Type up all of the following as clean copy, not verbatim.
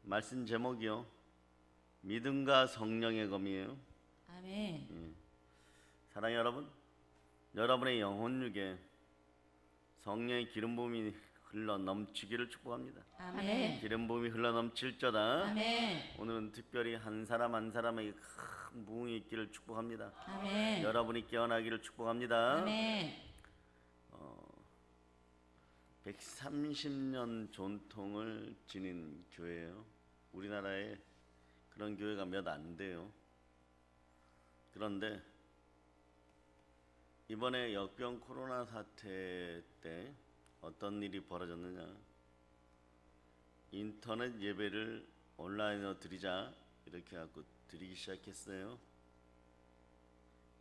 말씀 제목이요. 믿음과 성령의 검이에요. 아멘. 사랑하는 여러분, 여러분의 영혼 육에 성령의 기름 부음이 흘러 넘치기를 축복합니다. 아멘. 기름 부음이 흘러 넘칠저다. 아멘. 오늘은 특별히 한 사람 한 사람에게 큰 부흥이 있기를 축복합니다. 아멘. 여러분이 깨어나기를 축복합니다. 아멘. 130년 전통을 지닌 교회예요. 우리나라에 그런 교회가 몇 안 돼요. 그런데 이번에 역병 코로나 사태 때 어떤 일이 벌어졌느냐, 인터넷 예배를 온라인으로 드리자 이렇게 하고 드리기 시작했어요.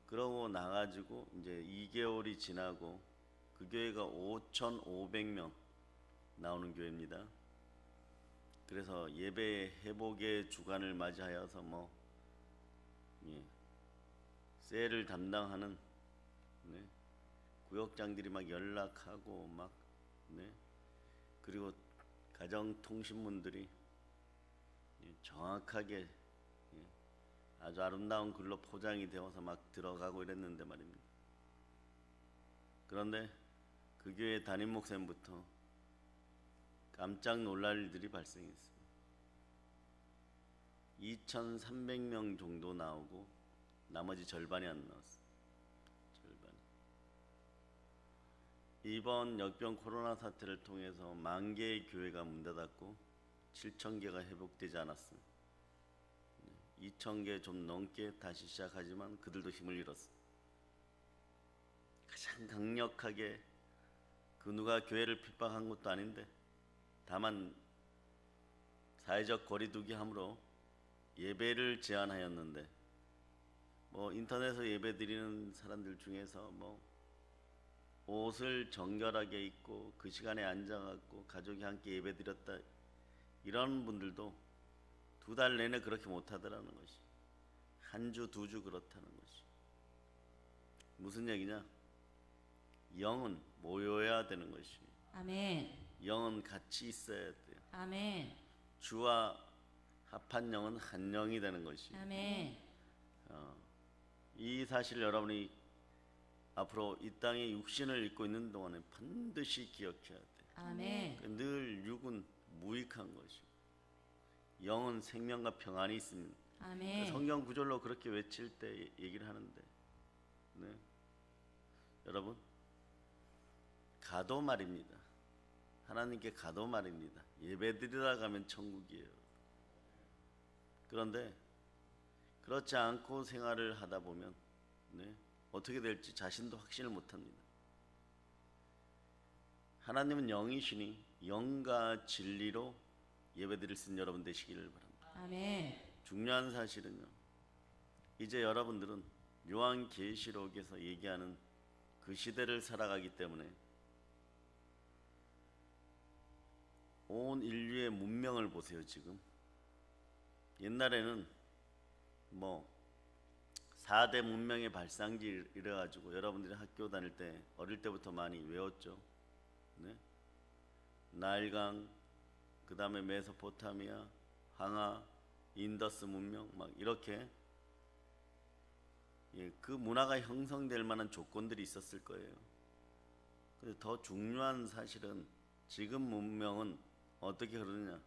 그러고 나가지고 이제 2개월이 지나고 그 교회가 5,500명 나오는 교회입니다. 그래서 예배 회복의 주간을 맞이하여서 세를 담당하는 구역장들이 막 연락하고 그리고 가정통신문들이 정확하게 아주 아름다운 글로 포장이 되어서 막 들어가고 이랬는데 말입니다. 그런데 그 교회 담임 목사님부터 깜짝 놀랄 일들이 발생했습니다. 2,300명 정도 나오고 나머지 절반이 안 나왔어요. 절반. 이번 역병 코로나 사태를 통해서 10,000개의 교회가 문 닫았고 7,000개가 회복되지 않았어요. 2,000개 좀 넘게 다시 시작하지만 그들도 힘을 잃었어요. 가장 강력하게 그 누가 교회를 핍박한 것도 아닌데 다만 사회적 거리두기 함으로 예배를 제한하였는데 인터넷에서 예배 드리는 사람들 중에서 옷을 정결하게 입고 그 시간에 앉아갖고 가족이 함께 예배 드렸다 이런 분들도 2달 내내 그렇게 못하더라는 것이, 1주 2주 그렇다는 것이 무슨 얘기냐? 영은 모여야 되는 것이, 아멘. 영은 같이 있어야 돼요. 아멘. 주와 합한 영은 한 영이 되는 것이, 아멘. 이 사실을 여러분이 앞으로 이 땅에 육신을 입고 있는 동안에 반드시 기억해야 돼. 아멘. 늘 육은 무익한 것이, 영은 생명과 평안이 있습니다. 아멘. 성경 구절로 그렇게 외칠 때 얘기를 하는데, 여러분 가도 말입니다. 하나님께 가도 말입니다. 예배드리러 가면 천국이에요. 그런데 그렇지 않고 생활을 하다 보면 어떻게 될지 자신도 확신을 못합니다. 하나님은 영이시니 영과 진리로 예배드릴 수 있는 여러분 되시기를 바랍니다. 아멘. 중요한 사실은요, 이제 여러분들은 요한계시록에서 얘기하는 그 시대를 살아가기 때문에 온 인류의 문명을 보세요. 지금 옛날에는 4대 문명의 발상지 이래가지고 여러분들이 학교 다닐 때 어릴 때부터 많이 외웠죠. 나일강, 그 다음에 메소포타미아, 황하, 인더스 문명 이렇게 그 문화가 형성될 만한 조건들이 있었을 거예요. 근데 더 중요한 사실은 지금 문명은 어떻게 흐르느냐,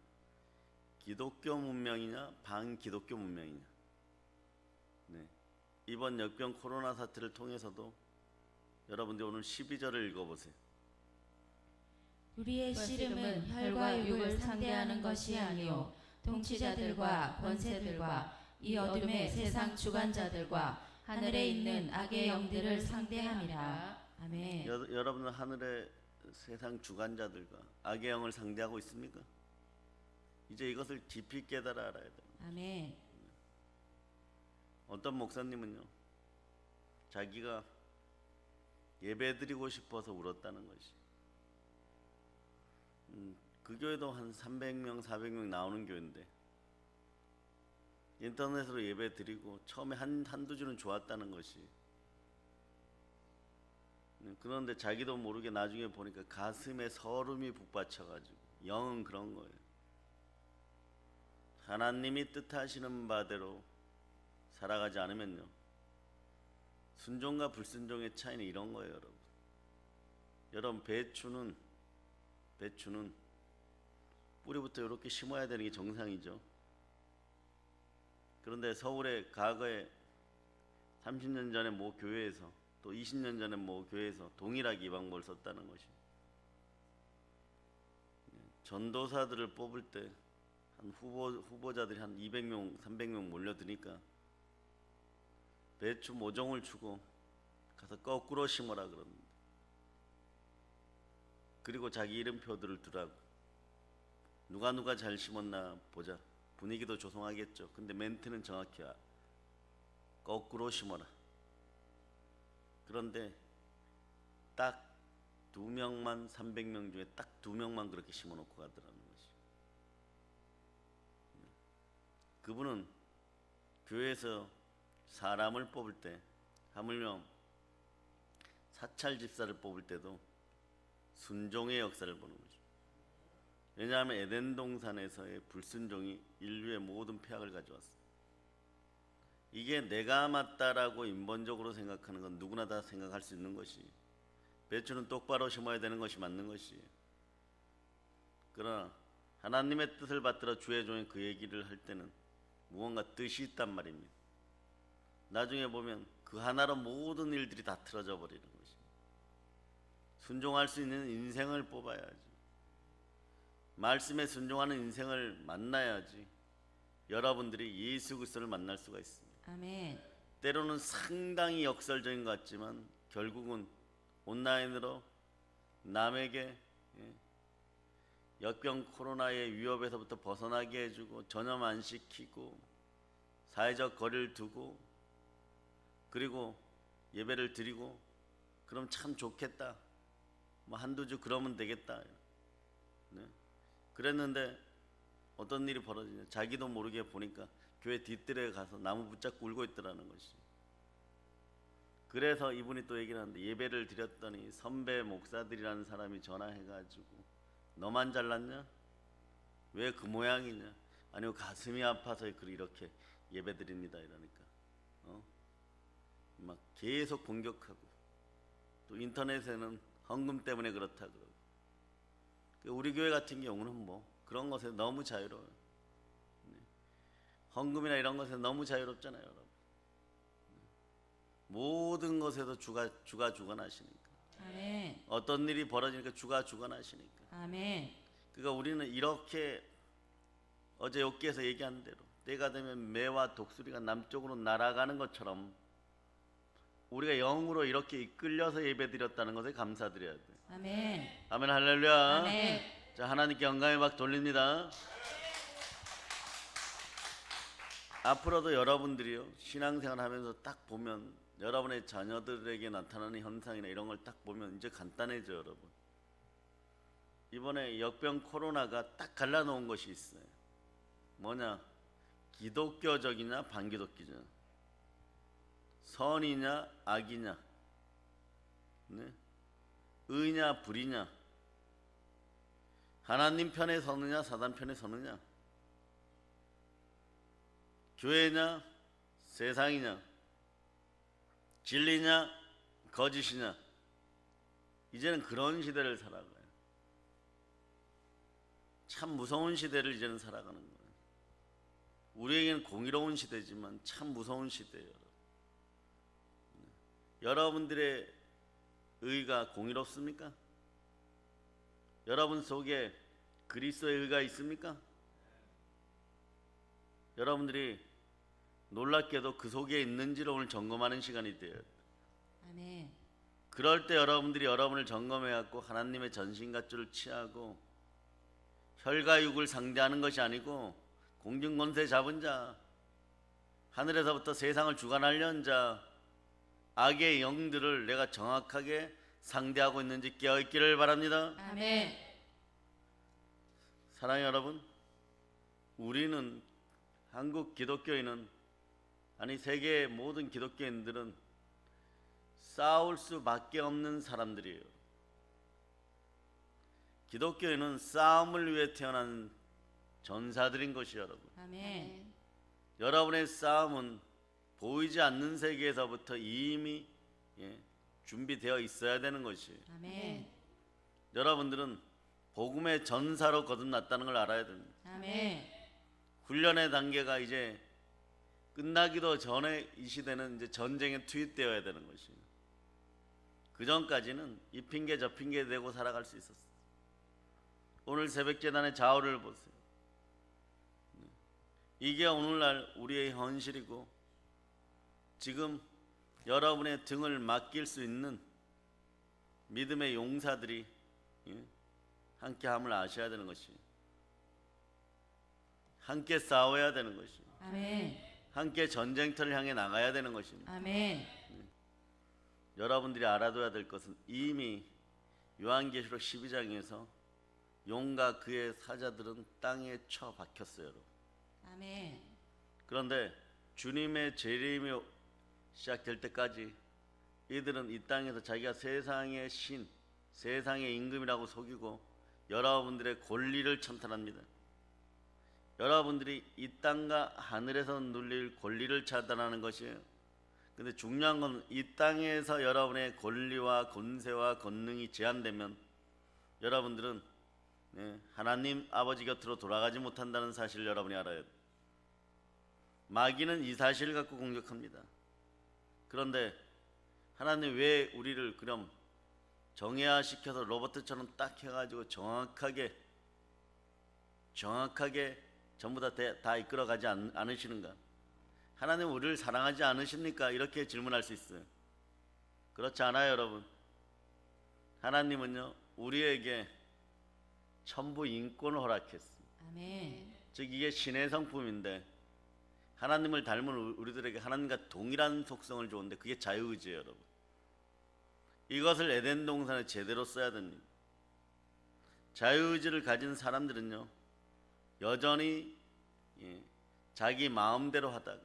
기독교 문명이냐 반기독교 문명이냐. 이번 역병 코로나 사태를 통해서도 여러분들 오늘 12절을 읽어보세요. 우리의 씨름은 혈과 육을 상대하는 것이 아니요 통치자들과 권세들과 이 어둠의 세상 주관자들과 하늘에 있는 악의 영들을 상대함이라. 아멘. 여러분은 하늘의 세상 주관자들과 악의 영을 상대하고 있습니까? 이제 이것을 깊이 깨달아 알아야 돼요. 아멘. 어떤 목사님은요, 자기가 예배드리고 싶어서 울었다는 것이, 그 교회도 한 300명 400명 나오는 교회인데 인터넷으로 예배드리고 처음에 한두 주는 좋았다는 것이, 그런데 자기도 모르게 나중에 보니까 가슴에 서름이 북받쳐가지고, 영은 그런 거예요. 하나님이 뜻하시는 바대로 살아가지 않으면요, 순종과 불순종의 차이는 이런 거예요, 여러분. 여러분, 배추는 뿌리부터 이렇게 심어야 되는 게 정상이죠. 그런데 서울의 과거에 30년 전에 모 교회에서, 또 20년 전에 모 교회에서 동일하게 이 방법을 썼다는 것이, 전도사들을 뽑을 때 한 후보자들이 한 200명, 300명 몰려드니까 배추 모종을 주고 가서 거꾸로 심어라 그럽니다. 그리고 자기 이름표들을 두라고. 누가 잘 심었나 보자. 분위기도 조성하겠죠. 근데 멘트는 정확히 거꾸로 심어라. 그런데 딱 2명만, 300명 중에 딱 2명만 그렇게 심어놓고 가더라는 것이. 그분은 교회에서 사람을 뽑을 때, 하물며 사찰 집사를 뽑을 때도 순종의 역사를 보는 거죠. 왜냐하면 에덴 동산에서의 불순종이 인류의 모든 폐악을 가져왔어요. 이게 내가 맞다라고 인본적으로 생각하는 건 누구나 다 생각할 수 있는 것이, 배추는 똑바로 심어야 되는 것이 맞는 것이에요. 그러나 하나님의 뜻을 받들어 주의 종이 그 얘기를 할 때는 무언가 뜻이 있단 말입니다. 나중에 보면 그 하나로 모든 일들이 다 틀어져 버리는 것입니다. 순종할 수 있는 인생을 뽑아야지. 말씀에 순종하는 인생을 만나야지 여러분들이 예수 그리스도를 만날 수가 있습니다. 아멘. 때로는 상당히 역설적인 것 같지만 결국은 온라인으로 남에게 역병 코로나의 위협에서부터 벗어나게 해주고, 전염 안 시키고, 사회적 거리를 두고, 그리고 예배를 드리고, 그럼 참 좋겠다. 뭐 한두 주 그러면 되겠다. 네. 그랬는데 어떤 일이 벌어지냐. 자기도 모르게 보니까 교회 뒷뜰에 가서 나무 붙잡고 울고 있더라는 것이. 그래서 이분이 또 얘기를 하는데, 예배를 드렸더니 선배 목사들이라는 사람이 전화해가지고 너만 잘났냐? 왜 그 모양이냐? 아니요, 가슴이 아파서 이렇게 예배드립니다 이러니까 막 계속 공격하고, 또 인터넷에는 헌금 때문에 그렇다 그러고. 우리 교회 같은 경우는 뭐 그런 것에 너무 자유로워요. 헌금이나 이런 것에 너무 자유롭잖아요, 여러분. 모든 것에도 주가 주관하시니까. 아멘. 어떤 일이 벌어지니까 주가 주관하시니까. 아멘. 그러니까 우리는 이렇게 어제 욥기에서 얘기한 대로 때가 되면 매와 독수리가 남쪽으로 날아가는 것처럼 우리가 영으로 이렇게 이끌려서 예배드렸다는 것에 감사드려야 돼. 아멘. 아멘, 할렐루야. 아멘. 자, 하나님께 영광의 박 돌립니다. 앞으로도 여러분들이요, 신앙생활 하면서 딱 보면 여러분의 자녀들에게 나타나는 현상이나 이런 걸 딱 보면 이제 간단해져, 여러분. 이번에 역병 코로나가 딱 갈라놓은 것이 있어요. 뭐냐? 기독교적이냐 반기독교냐, 선이냐 악이냐, 네? 의냐 불이냐, 하나님 편에 서느냐 사단 편에 서느냐, 교회냐 세상이냐, 진리냐 거짓이냐. 이제는 그런 시대를 살아가요. 참 무서운 시대를 이제는 살아가는 거예요. 우리에게는 공의로운 시대지만 참 무서운 시대예요. 여러분들의 의가 공의롭습니까? 여러분 속에 그리스도의 의가 있습니까? 여러분들이 놀랍게도 그 속에 있는지를 오늘 점검하는 시간이 돼요. 아멘. 그럴 때 여러분들이 여러분을 점검해갖고 하나님의 전신갑주를 취하고 혈과 육을 상대하는 것이 아니고, 공중권세 잡은 자, 하늘에서부터 세상을 주관하려는 자, 악의 영들을 내가 정확하게 상대하고 있는지 깨어있기를 바랍니다. 아멘. 사랑하는 여러분, 우리는, 한국 기독교인은, 아니 세계의 모든 기독교인들은 싸울 수밖에 없는 사람들이에요. 기독교인은 싸움을 위해 태어난 전사들인 것이 여러분. 아멘. 여러분의 싸움은 보이지 않는 세계에서부터 이미 준비되어 있어야 되는 것이에요. 아멘. 여러분들은 복음의 전사로 거듭났다는 걸 알아야 됩니다. 아멘. 훈련의 단계가 이제 끝나기도 전에 이 시대는 이제 전쟁에 투입되어야 되는 것이에요. 그 전까지는 이 핑계 저 핑계 대고 살아갈 수 있었어요. 오늘 새벽 제단의 좌우를 보세요. 이게 오늘날 우리의 현실이고 지금 여러분의 등을 맡길 수 있는 믿음의 용사들이 함께함을 아셔야 되는 것이에요. 함께 싸워야 되는 것이에요. 아멘. 함께 전쟁터를 향해 나가야 되는 것입니다. 아멘. 여러분들이 알아둬야 될 것은 이미 요한계시록 12장에서 용과 그의 사자들은 땅에 처박혔어요. 여러분. 아멘. 그런데 주님의 재림이 시작될 때까지 이들은 이 땅에서 자기가 세상의 신, 세상의 임금이라고 속이고 여러분들의 권리를 찬탄합니다. 여러분들이 이 땅과 하늘에서 누릴 권리를 차단하는 것이에요. 근데 중요한 건 이 땅에서 여러분의 권리와 권세와 권능이 제한되면 여러분들은 하나님 아버지 곁으로 돌아가지 못한다는 사실을 여러분이 알아야 돼요. 마귀는 이 사실을 갖고 공격합니다. 그런데 하나님 왜 우리를 그럼 정예화시켜서 로봇처럼 딱 해가지고 정확하게 전부 다 이끌어가지 않으시는가? 하나님 우리를 사랑하지 않으십니까? 이렇게 질문할 수 있어요. 그렇지 않아요, 여러분. 하나님은요 우리에게 천부 인권을 허락했습니다. 아멘. 즉 이게 신의 성품인데 하나님을 닮은 우리들에게 하나님과 동일한 속성을 주었는데 그게 자유의지예요, 여러분. 이것을 에덴 동산에 제대로 써야 됩니다. 자유의지를 가진 사람들은요 여전히 자기 마음대로 하다가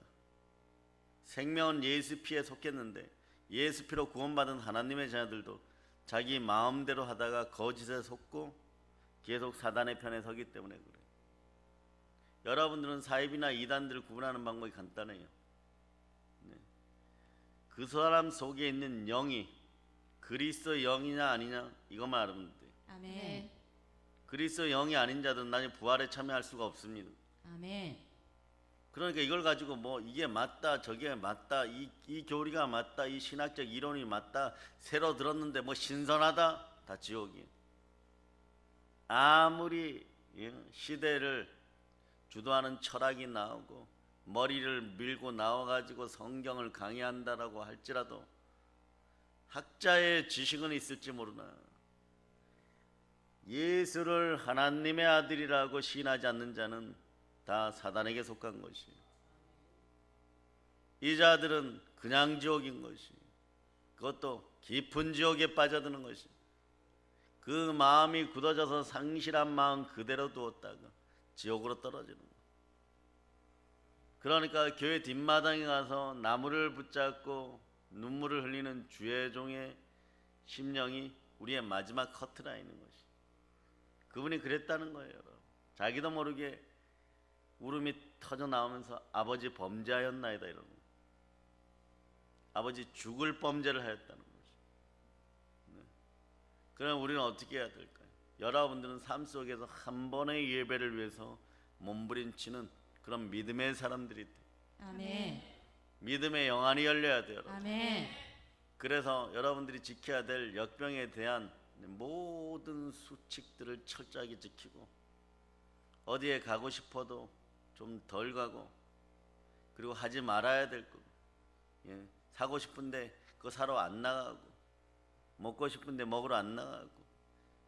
생명은 예수 피에 속했는데 예수 피로 구원받은 하나님의 자녀들도 자기 마음대로 하다가 거짓에 속고 계속 사단의 편에 서기 때문에 그래요. 여러분들은 사입이나 이단들을 구분하는 방법이 간단해요. 그 사람 속에 있는 영이 그리스도 영이냐 아니냐 이것만 알면 돼요. 아멘. 그리스도 영이 아닌 자들은 나중에 부활에 참여할 수가 없습니다. 아멘. 그러니까 이걸 가지고 뭐 이게 맞다 저게 맞다 이 교리가 맞다 이 신학적 이론이 맞다 새로 들었는데 뭐 신선하다 다 지옥이에요. 아무리 시대를 주도하는 철학이 나오고 머리를 밀고 나와가지고 성경을 강의한다라고 할지라도 학자의 지식은 있을지 모르나 예수를 하나님의 아들이라고 시인하지 않는 자는 다 사단에게 속한 것이에요. 이 자들은 그냥 지옥인 것이에요. 그것도 깊은 지옥에 빠져드는 것이에요. 그 마음이 굳어져서 상실한 마음 그대로 두었다가 지옥으로 떨어지는 거예요. 그러니까 교회 뒷마당에 가서 나무를 붙잡고 눈물을 흘리는 주의 종의 심령이 우리의 마지막 커트라인인 것이에요. 그분이 그랬다는 거예요. 여러분. 자기도 모르게 울음이 터져 나오면서 아버지 범죄하였나이다 이러는 거예요. 아버지 죽을 범죄를 하였다는 것이에요. 그럼 우리는 어떻게 해야 될까요? 여러분들은 삶 속에서 한 번의 예배를 위해서 몸부림치는 그런 믿음의 사람들이 돼요. 아멘. 믿음의 영안이 열려야 돼요. 여러분. 아멘. 그래서 여러분들이 지켜야 될 역병에 대한 모든 수칙들을 철저하게 지키고 어디에 가고 싶어도 좀 덜 가고 그리고 하지 말아야 될 거 사고 싶은데 그거 사러 안 나가고 먹고 싶은데 먹으러 안 나가고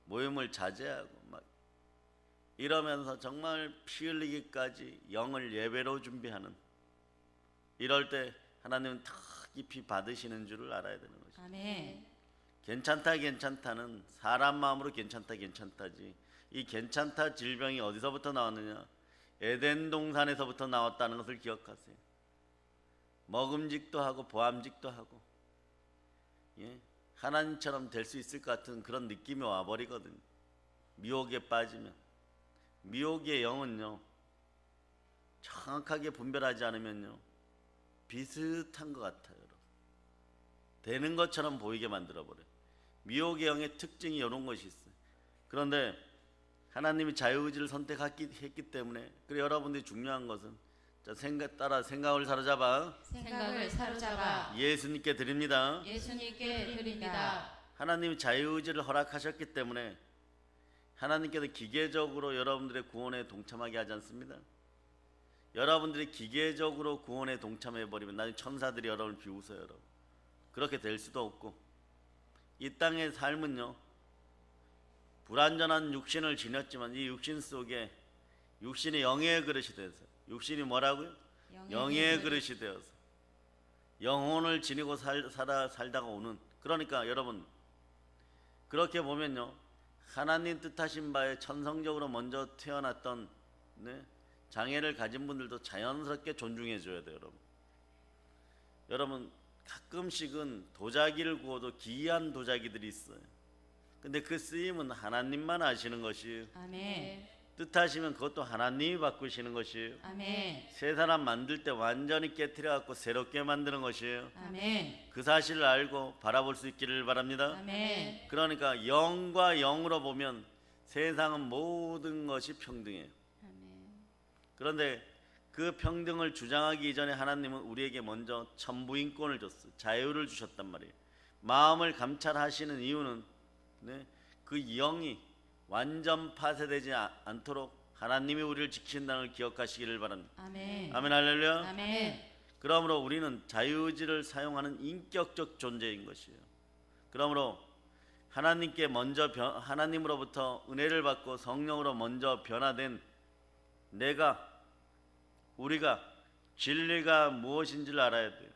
모임을 자제하고 막 이러면서 정말 피 흘리기까지 영을 예배로 준비하는 이럴 때 하나님은 더 깊이 받으시는 줄을 알아야 되는 것이죠. 아멘. 괜찮다는 사람 마음으로 괜찮다지 이 괜찮다 질병이 어디서부터 나왔느냐? 에덴 동산에서부터 나왔다는 것을 기억하세요. 먹음직도 하고 보암직도 하고 하나님처럼 될 수 있을 것 같은 그런 느낌이 와버리거든요. 미혹에 빠지면 미혹의 영은요, 정확하게 분별하지 않으면요, 비슷한 것 같아요. 여러분. 되는 것처럼 보이게 만들어버려요. 미혹의 영의 특징이 이런 것이 있어요. 그런데 하나님이 자유의지를 선택했기 때문에, 그래 여러분들이 중요한 것은 자, 생각을 사로잡아 생각을 사로잡아 예수님께 드립니다. 예수님께 드립니다. 하나님이 자유의지를 허락하셨기 때문에 하나님께서 기계적으로 여러분들의 구원에 동참하게 하지 않습니다. 여러분들이 기계적으로 구원에 동참해버리면 나중에 천사들이 여러분을 비웃어요. 여러분. 그렇게 될 수도 없고, 이 땅의 삶은요, 불완전한 육신을 지녔지만 이 육신 속에 육신이 영의 그릇이 돼서, 육신이 뭐라고요? 영의 그릇이 되어서 영혼을 지니고 살다가 오는, 그러니까 여러분 그렇게 보면요, 하나님 뜻하신 바에 천성적으로 먼저 태어났던 장애를 가진 분들도 자연스럽게 존중해 줘야 돼요. 여러분 가끔씩은 도자기를 구워도 기이한 도자기들이 있어요. 근데 그 쓰임은 하나님만 아시는 것이에요. 아멘. 뜻하시면 그것도 하나님이 바꾸시는 것이에요. 아멘. 새 사람 만들 때 완전히 깨트려 갖고 새롭게 만드는 것이에요. 아멘. 그 사실을 알고 바라볼 수 있기를 바랍니다. 아멘. 그러니까 영과 영으로 보면 세상은 모든 것이 평등해요. 그런데 그 평등을 주장하기 이전에 하나님은 우리에게 먼저 천부인권을 줬어요. 자유를 주셨단 말이에요. 마음을 감찰하시는 이유는 그 영이 완전 파쇄되지 않도록 하나님이 우리를 지킨다는 걸 기억하시기를 바랍니다. 아멘. 아멘 할렐루야. 아멘. 그러므로 우리는 자유의지를 사용하는 인격적 존재인 것이에요. 그러므로 하나님께 먼저 하나님으로부터 은혜를 받고 성령으로 먼저 변화된 우리가 진리가 무엇인지를 알아야 돼요.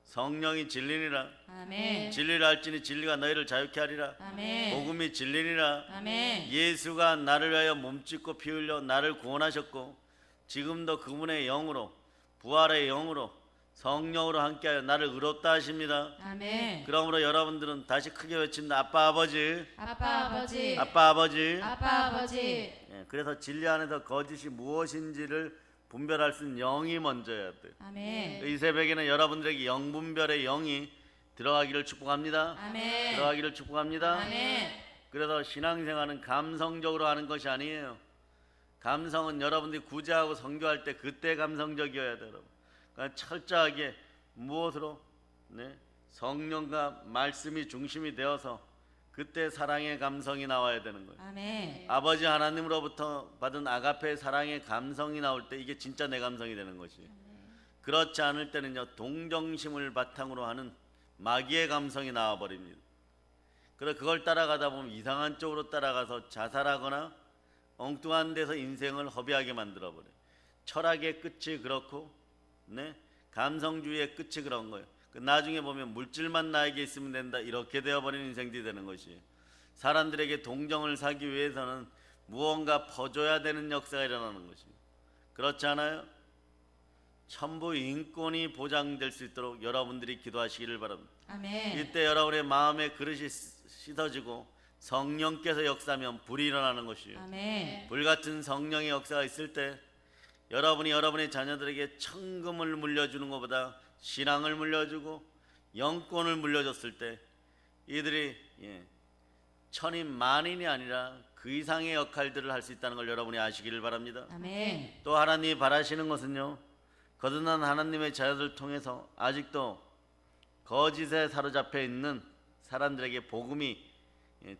성령이 진리니라. 아멘. 진리를 알지니 진리가 너희를 자유케 하리라. 아멘. 복음이 진리니라. 아멘. 예수가 나를 위하여 몸짓고 피 흘려 나를 구원하셨고 지금도 그분의 영으로, 부활의 영으로, 성령으로 함께하여 나를 의롭다 하십니다. 아멘. 그러므로 여러분들은 다시 크게 외친다. 아빠 아버지, 아빠 아버지, 아빠 아버지. 아빠 아버지. 예, 그래서 진리 안에서 거짓이 무엇인지를 분별할 수 있는 영이 먼저야 돼요. 아멘. 이 새벽에는 여러분들에게 영분별의 영이 들어가기를 축복합니다. 아멘. 들어가기를 축복합니다. 아멘. 그래서 신앙생활은 감성적으로 하는 것이 아니에요. 감성은 여러분들이 구제하고 선교할 때 그때 감성적이어야 돼요. 그러니까 철저하게 무엇으로? 성령과 말씀이 중심이 되어서 그때 사랑의 감성이 나와야 되는 거예요. 아멘. 아버지 하나님으로부터 받은 아가페의 사랑의 감성이 나올 때 이게 진짜 내 감성이 되는 것이에요. 그렇지 않을 때는요, 동정심을 바탕으로 하는 마귀의 감성이 나와버립니다. 그래서 그걸 따라가다 보면 이상한 쪽으로 따라가서 자살하거나 엉뚱한 데서 인생을 허비하게 만들어버려요. 철학의 끝이 그렇고 감성주의의 끝이 그런 거예요. 나중에 보면 물질만 나에게 있으면 된다, 이렇게 되어버리는 인생들이 되는 것이, 사람들에게 동정을 사기 위해서는 무언가 퍼줘야 되는 역사가 일어나는 것입니다. 그렇지 않아요? 천부 인권이 보장될 수 있도록 여러분들이 기도하시기를 바랍니다. 아멘. 이때 여러분의 마음의 그릇이 씻어지고 성령께서 역사하면 불이 일어나는 것이에요. 아멘. 불같은 성령의 역사가 있을 때 여러분이 여러분의 자녀들에게 천금을 물려주는 것보다 신앙을 물려주고 영권을 물려줬을 때 이들이 천인 만인이 아니라 그 이상의 역할들을 할 수 있다는 걸 여러분이 아시기를 바랍니다. 아멘. 또 하나님이 바라시는 것은요, 거듭난 하나님의 자녀들 통해서 아직도 거짓에 사로잡혀 있는 사람들에게 복음이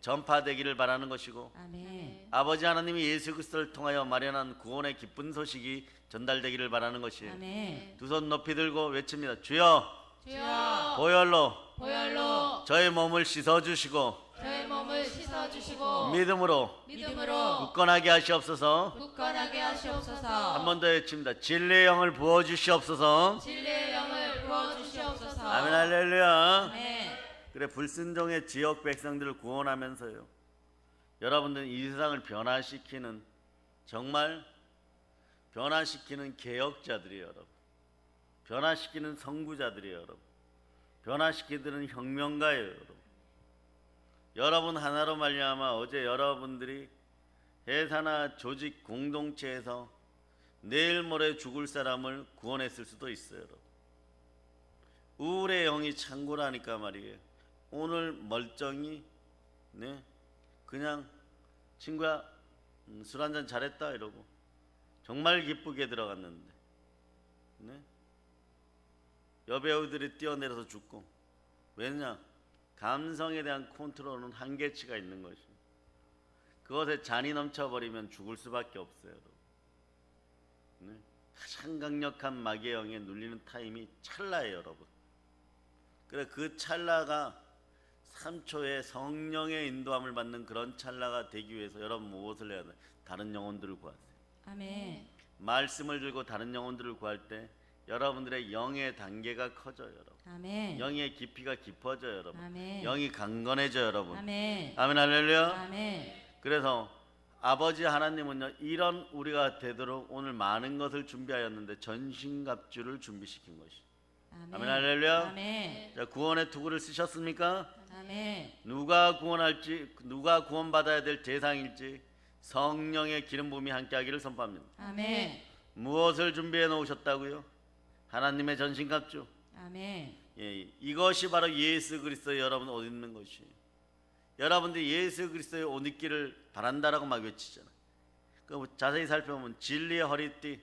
전파되기를 바라는 것이고, 아멘. 아버지 하나님이 예수 그리스도를 통하여 마련한 구원의 기쁜 소식이 전달되기를 바라는 것이에요. 아멘. 두 손 높이 들고 외칩니다. 주여, 주여, 보혈로 보혈로 저의 몸을 씻어주시고 저의 몸을 씻어 주시고 믿음으로 믿음으로 굳건하게 하시옵소서. 굳건하게 하시옵소서. 한 번 더 외칩니다. 진리의 영을 부어주시옵소서. 진리의 영을 부어 주시옵소서. 아멘 할렐루야. 아멘. 그래, 불순종의 지역 백성들을 구원하면서요, 여러분들은 이 세상을 변화시키는, 정말 변화시키는 개혁자들이에요. 여러분, 변화시키는 선구자들이에요. 여러분, 변화시키는 혁명가예요. 여러분 하나로 말미암아 어제 여러분들이 회사나 조직 공동체에서 내일 모레 죽을 사람을 구원했을 수도 있어요. 여러분. 우울의 영이 창고라니까 말이에요. 오늘 멀쩡히 그냥 친구야 술 한잔 잘했다 이러고 정말 기쁘게 들어갔는데 여배우들이 뛰어내려서 죽고. 왜냐? 감성에 대한 컨트롤은 한계치가 있는 것이. 그것에 잔이 넘쳐버리면 죽을 수밖에 없어요. 가장 강력한 마귀의 영에 눌리는 타임이 찰나예요, 여러분. 그래 그 찰나가 3초의 성령의 인도함을 받는 그런 찰나가 되기 위해서 여러분 무엇을 해야 돼? 다른 영혼들을 구하세요. 아멘. 말씀을 들고 다른 영혼들을 구할 때 여러분들의 영의 단계가 커져요, 여러분. 아멘. 영의 깊이가 깊어져요, 여러분. 아멘. 영이 강건해져요, 여러분. 아멘. 아멘, 할렐루야. 아멘. 그래서 아버지 하나님은요, 이런 우리가 되도록 오늘 많은 것을 준비하였는데 전신갑주를 준비시킨 것이. 아멘, 할렐루야. 아멘. 자, 구원의 투구를 쓰셨습니까? 아멘. 누가 구원할지, 누가 구원받아야 될 대상일지 성령의 기름 부음이 함께하기를 선포합니다. 아멘. 무엇을 준비해 놓으셨다고요? 하나님의 전신갑주. 아멘. 예, 이것이 바로 예수 그리스도의 여러분 옷 입는 것이에요. 여러분들이 예수 그리스도의 옷 입기를 바란다라고 막 외치잖아요. 그 자세히 살펴보면 진리의 허리띠.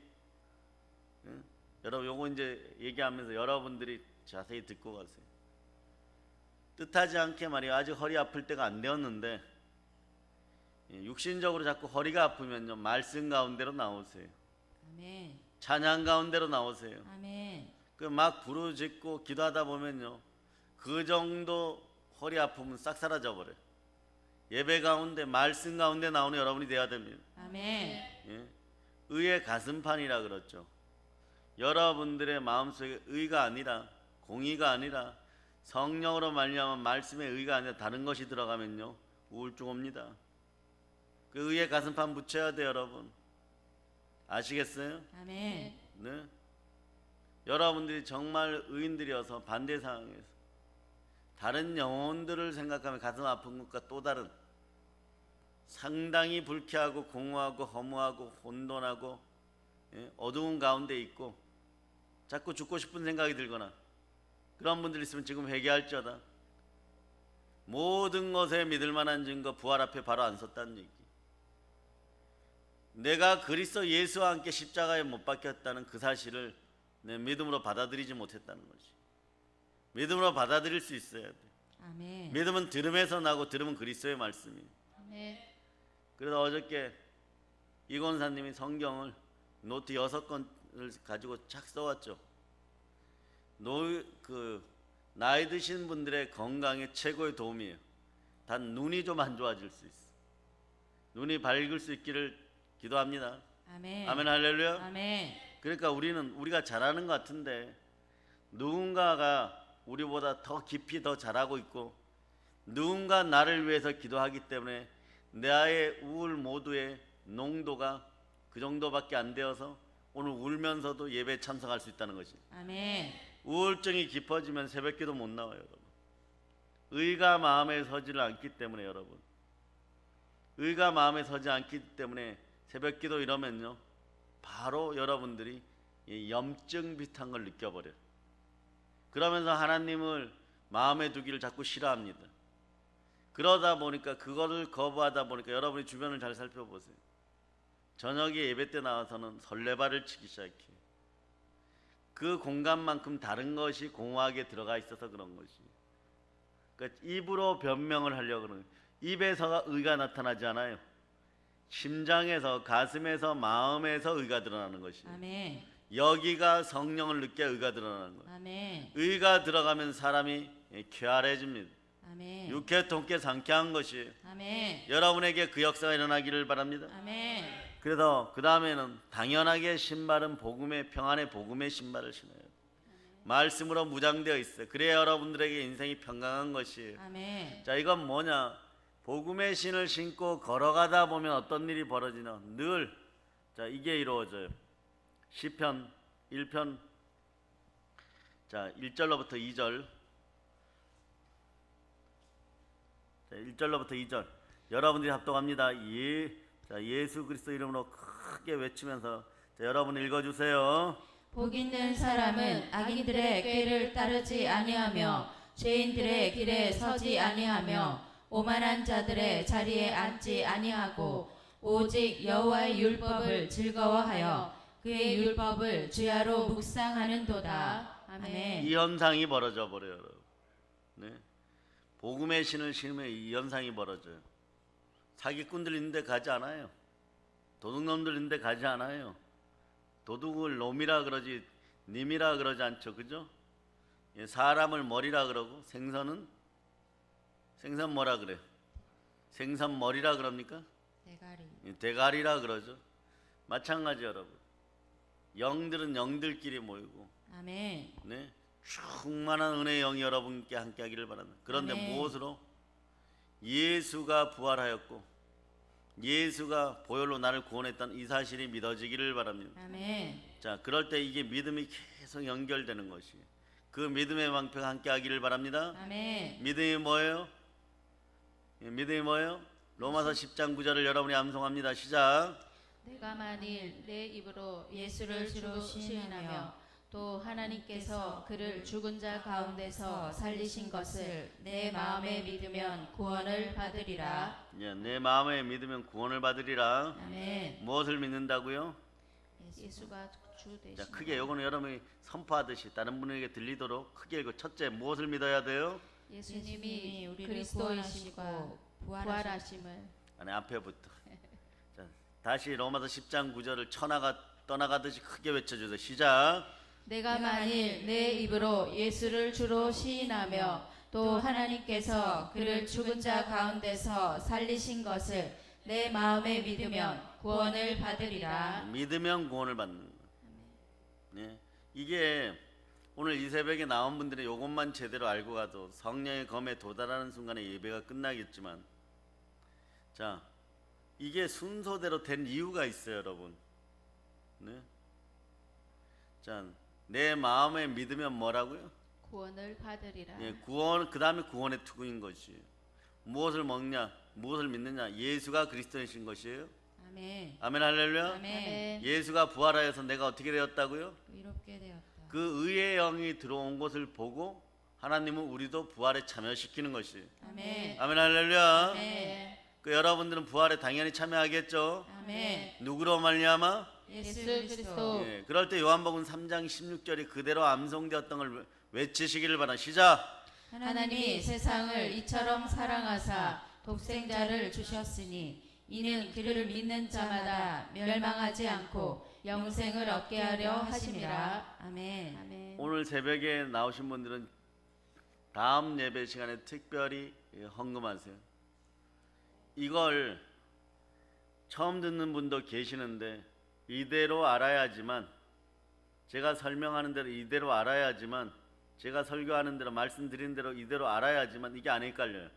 여러분 요거 이제 얘기하면서 여러분들이 자세히 듣고 가세요. 뜻하지 않게 말이에요. 아직 허리 아플 때가 안 되었는데 육신적으로 자꾸 허리가 아프면요 말씀 가운데로 나오세요. 아멘. 찬양 가운데로 나오세요. 아멘. 그 막 부르짖고 기도하다 보면요 그 정도 허리 아픔은 싹 사라져 버려요. 예배 가운데 말씀 가운데 나오는 여러분이 되어야 됩니다. 아멘. 예? 의의 가슴판이라 그렇죠. 여러분들의 마음속에 의가 아니라 공의가 아니라 성령으로 말미암아 말씀의 의가 아니라 다른 것이 들어가면요 우울증 옵니다. 그 의의 가슴판 붙여야 돼요, 여러분. 아시겠어요? 아멘. 네. 여러분들이 정말 의인들이어서 반대 상황에서 다른 영혼들을 생각하면 가슴 아픈 것과 또 다른 상당히 불쾌하고 공허하고 허무하고 혼돈하고 어두운 가운데 있고 자꾸 죽고 싶은 생각이 들거나 그런 분들 있으면 지금 회개할지어다. 모든 것에 믿을 만한 증거 부활 앞에 바로 안 섰다는 얘기. 내가 그리스도 예수와 함께 십자가에 못 박혔다는 그 사실을 내 믿음으로 받아들이지 못했다는 것이. 믿음으로 받아들일 수 있어야 돼. 아멘. 믿음은 들음에서 나고 들음은 그리스도의 말씀이에요. 아멘. 그래서 어저께 이 권사님이 성경을 노트 6권을 가지고 착 써왔죠. 나이 드신 분들의 건강에 최고의 도움이에요. 단 눈이 좀 안 좋아질 수 있어. 눈이 밝을 수 있기를 기도합니다. 아멘. 아멘, 할렐루야. 아멘. 그러니까 우리가 잘하는 것 같은데 누군가가 우리보다 더 깊이 더 잘하고 있고 누군가 나를 위해서 기도하기 때문에 나의 우울 모두의 농도가 그 정도밖에 안 되어서 오늘 울면서도 예배에 참석할 수 있다는 것이. 아멘. 우울증이 깊어지면 새벽기도 못 나와요, 여러분. 의가 마음에 서지를 않기 때문에 여러분. 의가 마음에 서지 않기 때문에 새벽기도 이러면요 바로 여러분들이 염증 비슷한 걸 느껴버려요. 그러면서 하나님을 마음에 두기를 자꾸 싫어합니다. 그러다 보니까 그거를 거부하다 보니까 여러분이 주변을 잘 살펴보세요. 저녁에 예배 때 나와서는 설레발을 치기 시작해요. 그 공간만큼 다른 것이 공허하게 들어가 있어서 그런 것이. 그러니까 입으로 변명을 하려고 그러는 거예요. 입에서 의가 나타나지 않아요. 심장에서, 가슴에서, 마음에서 의가 드러나는 것이에요. 아멘. 여기가 성령을 느껴 의가 드러나는 거예요. 아멘. 의가 들어가면 사람이 쾌활해집니다. 아멘. 육회 통쾌 상쾌한 것이에요. 아멘. 여러분에게 그 역사가 일어나기를 바랍니다. 아멘. 그래서 그 다음에는 당연하게 신발은 복음의 평안의 복음의 신발을 신어요. 말씀으로 무장되어 있어요. 그래야 여러분들에게 인생이 평강한 것이에요. 아멘. 자, 이건 뭐냐? 복음의 신을 신고 걸어가다 보면 어떤 일이 벌어지나? 늘 자, 이게 이루어져요. 시편 1편 자 1절로부터 2절. 자, 1절로부터 2절. 여러분들이 합독합니다. 자, 예수 그리스도 이름으로 크게 외치면서 자, 여러분 읽어주세요. 복 있는 사람은 악인들의 꾀를 따르지 아니하며 죄인들의 길에 서지 아니하며 오만한 자들의 자리에 앉지 아니하고 오직 여호와의 율법을 즐거워하여 그의 율법을 주야로 묵상하는도다. 아멘. 이 현상이 벌어져 버려요, 여러분. 네? 복음의 신을 신으면 이 현상이 벌어져요. 사기꾼들 있는데 가지 않아요. 도둑놈들 있는데 가지 않아요. 도둑을 놈이라 그러지 님이라 그러지 않죠, 그죠? 예, 사람을 머리라 그러고 생선 뭐라 그래요? 생선 머리라 그럽니까? 대가리. 예, 대가리라 그러죠. 마찬가지 여러분. 영들은 영들끼리 모이고, 아멘. 네, 충만한 은혜의 영이 여러분께 함께하기를 바랍니다. 그런데 아멘. 무엇으로? 예수가 부활하였고 예수가 보혈로 나를 구원했다는 이 사실이 믿어지기를 바랍니다. 아멘. 자, 그럴 때 이게 믿음이 계속 연결되는 것이 그 믿음의 방패가 함께하기를 바랍니다. 아멘. 믿음이 뭐예요? 예, 믿음이 뭐예요? 로마서 10장 9절을 여러분이 암송합니다. 시작. 내가 만일 내 입으로 예수를 주로 시인하며 또 하나님께서 그를 죽은 자 가운데서 살리신 것을 내 마음에 믿으면 구원을 받으리라. 예, 내 마음에 믿으면 구원을 받으리라. 아멘. 무엇을 믿는다고요? 예수가 주 되신 자, 크게 요거는 여러분이 선포하듯이 다른 분에게 들리도록 크게 읽고, 첫째 무엇을 믿어야 돼요? 예수님이 우리를 그리스도이시고 구원하시고 부활하심을 아니, 앞에부터. 자, 다시 로마서 10장 9절을 떠나가듯이 크게 외쳐주세요. 시작. 내가 만일 내 입으로 예수를 주로 시인하며 또 하나님께서 그를 죽은 자 가운데서 살리신 것을 내 마음에 믿으면 구원을 받으리라. 믿으면 구원을 받는 거예요. 네. 이게 오늘 이 새벽에 나온 분들이 이것만 제대로 알고 가도 성령의 검에 도달하는 순간에 예배가 끝나겠지만, 자, 이게 순서대로 된 이유가 있어요, 여러분. 네. 자, 내 마음에 믿으면 뭐라고요? 구원을 받으리라. 예, 구원, 그 다음에 구원의 투구인 것이에요. 무엇을 먹냐, 무엇을 믿느냐? 예수가 그리스도이신 것이에요. 아멘. 아멘, 할렐루야. 아멘. 예수가 부활하여서 내가 어떻게 되었다고요? 의롭게 되었다. 그 의의 영이 들어온 것을 보고 하나님은 우리도 부활에 참여시키는 것이에요. 아멘. 아멘, 할렐루야. 아멘. 그 여러분들은 부활에 당연히 참여하겠죠. 아멘. 누구로 말미암아? 예수 그리스도. 그리스도. 예, 그럴 때 요한복음 3장 16절이 그대로 암송되었던 걸 외치시기를 바랍니다. 시작. 하나님이 세상을 이처럼 사랑하사 독생자를 주셨으니 이는 그를 믿는 자마다 멸망하지 않고 영생을 얻게 하려 하심이라. 아멘. 아멘. 오늘 새벽에 나오신 분들은 다음 예배 시간에 특별히 헌금하세요. 이걸 처음 듣는 분도 계시는데 이대로 알아야지만, 제가 설명하는 대로 이대로 알아야지만, 제가 설교하는 대로 말씀드린 대로 이대로 알아야지만 이게 안 헷갈려요.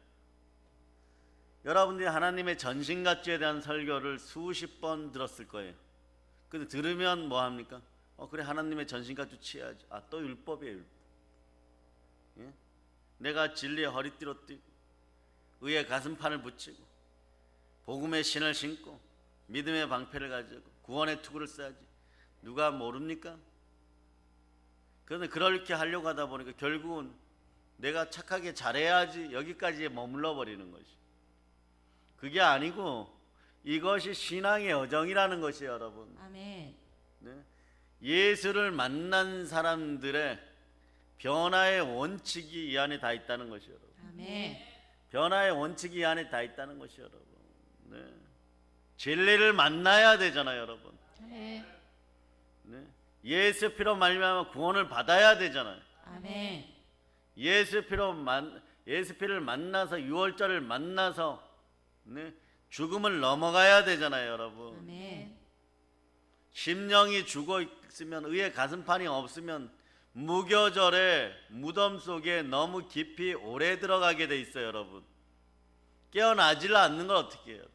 여러분들이 하나님의 전신갑주에 대한 설교를 수십 번 들었을 거예요. 근데 들으면 뭐 합니까? 그래, 하나님의 전신갑주 취해야지. 아, 또 율법이에요, 율법. 예? 내가 진리의 허리띠로 뛰고 의의 가슴판을 붙이고 복음의 신을 신고 믿음의 방패를 가지고 구원의 투구를 써야지. 누가 모릅니까? 그런데 그렇게 하려고 하다 보니까 결국은 내가 착하게 잘해야지 여기까지 머물러 버리는 것이. 그게 아니고 이것이 신앙의 여정이라는 것이에요, 여러분. 아멘. 네? 예수를 만난 사람들의 변화의 원칙이 이 안에 다 있다는 것이에요, 여러분. 아멘. 변화의 원칙이 이 안에 다 있다는 것이에요, 여러분. 네. 진리를 만나야 되잖아요, 여러분. 아멘. 네. 예수 피로 말미암아 구원을 받아야 되잖아요. 아멘. 예수 피를 만나서 유월절을 만나서 네. 죽음을 넘어가야 되잖아요, 여러분. 아멘. 심령이 죽어 있으면, 의의 가슴판이 없으면 무교절에 무덤 속에 너무 깊이 오래 들어가게 돼 있어요, 여러분. 깨어나질 않는 걸 어떻게 해야 돼?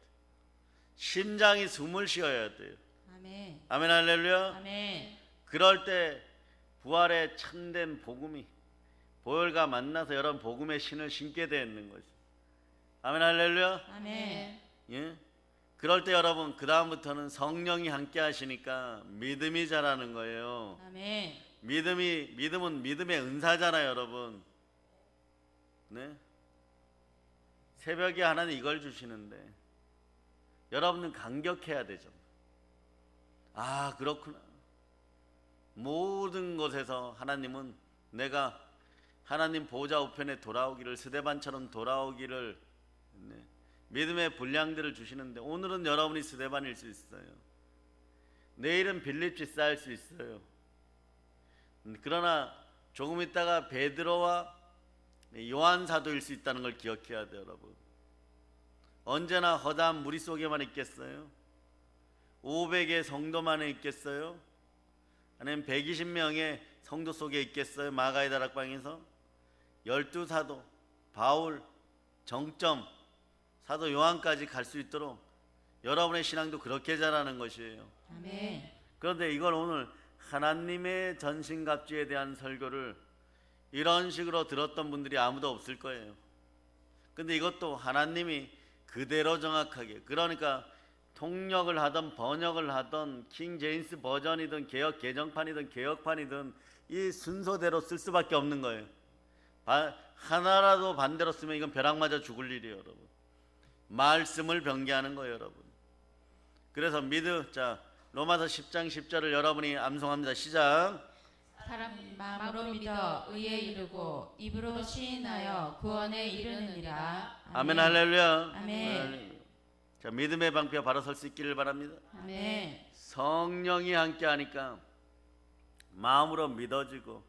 심장이 숨을 쉬어야 돼요. 아멘. 아멘, 할렐루야. 아멘. 그럴 때 부활의 참된 복음이 보혈과 만나서 여러분 복음의 신을 신게 되는 것이. 아멘, 할렐루야. 아멘. 예? 그럴 때 여러분 그 다음부터는 성령이 함께 하시니까 믿음이 자라는 거예요. 아멘. 믿음은 믿음의 은사잖아요, 여러분. 네? 새벽에 하나님 이걸 주시는데 여러분은 감격해야 되죠. 아, 그렇구나. 모든 곳에서 하나님은 내가 하나님 보좌 우편에 돌아오기를, 스데반처럼 돌아오기를, 네, 믿음의 분량들을 주시는데 오늘은 여러분이 스데반일 수 있어요. 내일은 빌립 집사일 수 있어요. 그러나 조금 있다가 베드로와 요한 사도일 수 있다는 걸 기억해야 돼요, 여러분. 언제나 허다한 무리 속에만 있겠어요? 500의 성도만에 있겠어요? 아니면 120명의 성도 속에 있겠어요? 마가의 다락방에서 12사도 바울, 정점 사도 요한까지 갈 수 있도록 여러분의 신앙도 그렇게 자라는 것이에요. 아멘. 그런데 이걸 오늘 하나님의 전신갑주에 대한 설교를 이런 식으로 들었던 분들이 아무도 없을 거예요. 근데 이것도 하나님이 그대로 정확하게, 그러니까 통역을 하던 번역을 하던 킹 제임스 버전이든 개역 개정판이든 개혁판이든 이 순서대로 쓸 수밖에 없는 거예요. 하나라도 반대로 쓰면 이건 벼락 맞아 죽을 일이에요, 여러분. 말씀을 변개하는 거예요, 여러분. 그래서 자 로마서 10장 10절을 여러분이 암송합니다. 시작. 사람 마음으로 믿어 의에 이르고 입으로 시인하여 구원에 이르느니라. 아멘, 할렐루야. 아멘. 할렐루야. 자, 믿음의 방패 바로 설 수 있기를 바랍니다. 아멘. 성령이 함께 하니까 마음으로 믿어지고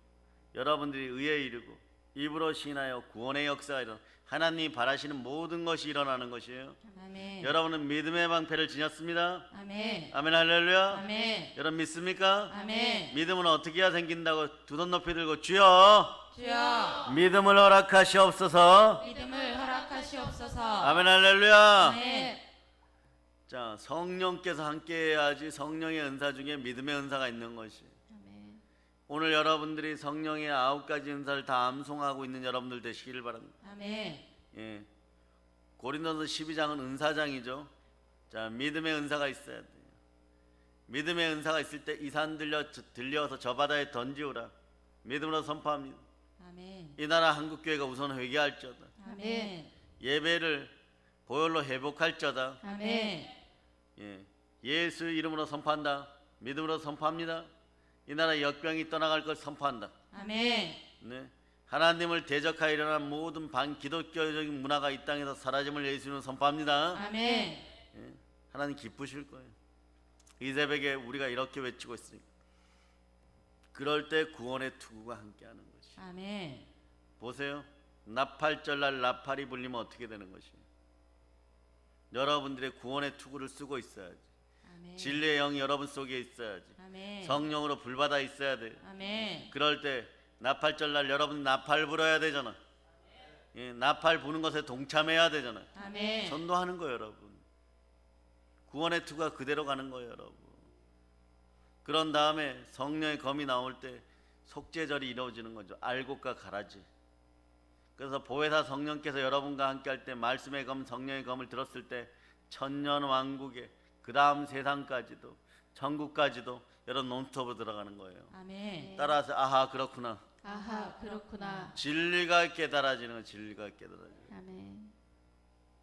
여러분들이 의에 이르고 입으로 시인하여 구원의 역사가 일어나 하나님이 바라시는 모든 것이 일어나는 것이에요. 아멘. 여러분은 믿음의 방패를 지녔습니다. 아멘. 아멘, 할렐루야. 아멘. 여러분 믿습니까? 아멘. 믿음은 어떻게 해야 생긴다고 두 손 높이 들고 주여 주여 믿음을 허락하시옵소서. 믿음을 허락하시옵소서. 아멘, 할렐루야. 아멘. 자, 성령께서 함께 해야지 성령의 은사 중에 믿음의 은사가 있는 것이. 아멘. 오늘 여러분들이 성령의 9가지 은사를 다 암송하고 있는 여러분들 되시기를 바랍니다. 아멘. 예. 고린도서 12장은 은사장이죠. 자, 믿음의 은사가 있어야 돼요. 믿음의 은사가 있을 때 이 산 들려서 저 바다에 던지오라. 믿음으로 선포합니다. 아멘. 이 나라 한국교회가 우선 회개할지어다. 아멘. 예배를 보혈로 회복할지어다. 아멘. 예. 예수 이름으로 선포한다. 믿음으로 선포합니다. 이 나라 역병이 떠나갈 걸 선포한다. 아멘. 네. 하나님을 대적하여 일어난 모든 반기독교적인 문화가 이 땅에서 사라짐을 예수님은 선포합니다. 아멘. 예. 하나님 기쁘실 거예요. 이 새벽에 우리가 이렇게 외치고 있으니까 그럴 때 구원의 투구가 함께하는 것이. 아멘. 보세요. 나팔절날 나팔이 불리면 어떻게 되는 것이에요? 여러분들의 구원의 투구를 쓰고 있어야지. 아멘. 진리의 영이 여러분 속에 있어야지. 아멘. 성령으로 불받아 있어야 돼요. 아멘. 그럴 때 나팔절날 여러분 나팔 불어야 되잖아. 예, 나팔 부는 것에 동참해야 되잖아. 아멘. 전도하는 거예요, 여러분. 구원의 투가 그대로 가는 거예요, 여러분. 그런 다음에 성령의 검이 나올 때 속죄절이 이루어지는 거죠. 알곡과 가라지. 그래서 보혜사 성령께서 여러분과 함께 할 때 말씀의 검, 성령의 검을 들었을 때 천년 왕국에 그 다음 세상까지도 천국까지도 여러분 논스톱으로 들어가는 거예요. 아멘. 따라서 아하 그렇구나. 아하 그렇구나. 진리가 깨달아지는 건 진리가 깨달아지는. 아멘.